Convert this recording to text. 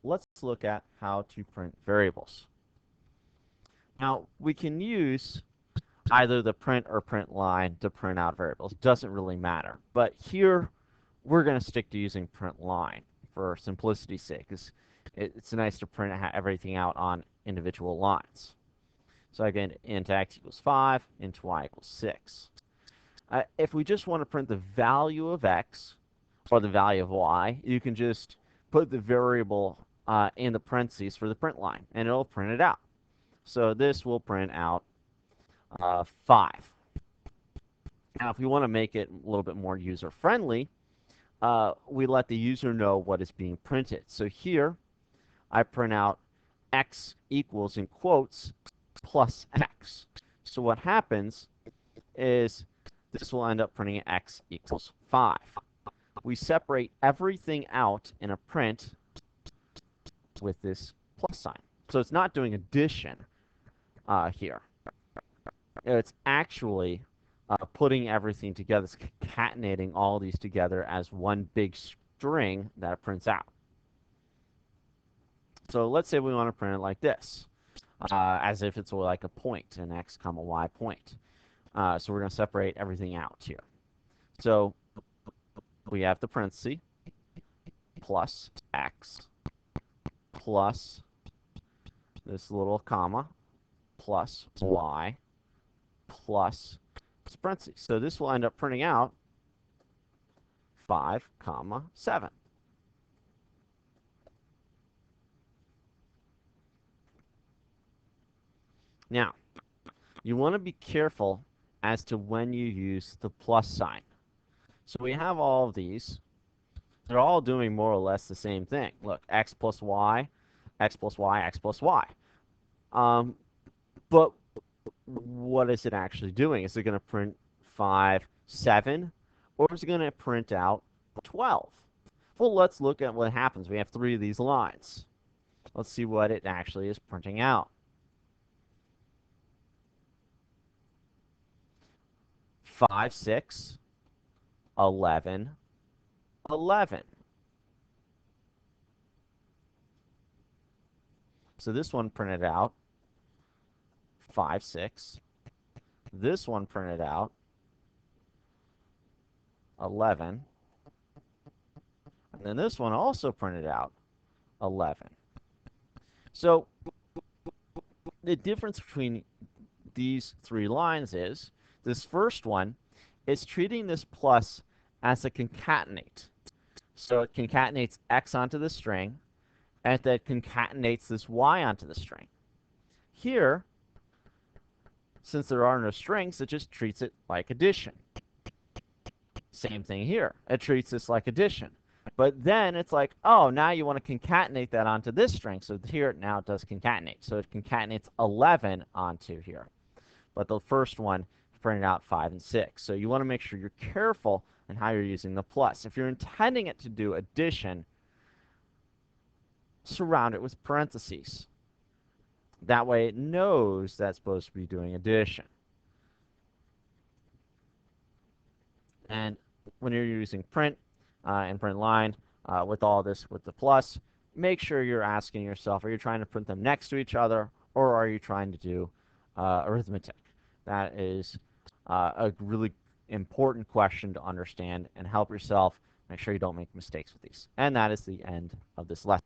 let's look at how to print variables. Now, we can use either the print or print line to print out variables. Doesn't really matter. But here, we're going to stick to using print line for simplicity's sake, because it's nice to print everything out on individual lines. So again, int x equals 5, int y equals 6. If we just want to print the value of x or the value of y, you can just put the variable in the parentheses for the print line, and it'll print it out. So this will print out 5. Now, if we want to make it a little bit more user-friendly, we let the user know what is being printed. So here, I print out x equals, in quotes, plus x. So what happens is this will end up printing x equals 5. We separate everything out in a print with this plus sign. So it's not doing addition here. It's actually putting everything together. It's concatenating all these together as one big string that it prints out. So let's say we want to print it like this, as if it's like a point, an x comma y point. So we're going to separate everything out here. So we have the parenthesis plus x plus this little comma plus y plus parentheses. So this will end up printing out 5, 7. Now, you want to be careful as to when you use the plus sign. So we have all of these. They're all doing more or less the same thing. Look, x plus y, x plus y, x plus y. But what is it actually doing? Is it going to print 5, 7, or is it going to print out 12? Well, let's look at what happens. We have 3 of these lines. Let's see what it actually is printing out. 5, 6, 11, 11. So this one printed out 5, 6. This one printed out 11. And then this one also printed out 11. So the difference between these 3 lines is this first one is treating this plus as a concatenate. So it concatenates x onto the string, and that concatenates this y onto the string. Here, since there are no strings, it just treats it like addition. Same thing here. It treats this like addition. But then it's like, oh, now you want to concatenate that onto this string. So here now it does concatenate. So it concatenates 11 onto here. But the first one printed out 5 and 6. So you want to make sure you're careful in how you're using the plus. If you're intending it to do addition, surround it with parentheses. That way it knows that's supposed to be doing addition. And when you're using print and print line with all this with the plus, make sure you're asking yourself, are you trying to print them next to each other, or are you trying to do arithmetic? That is a really important question to understand and help yourself. Make sure you don't make mistakes with these. And that is the end of this lesson.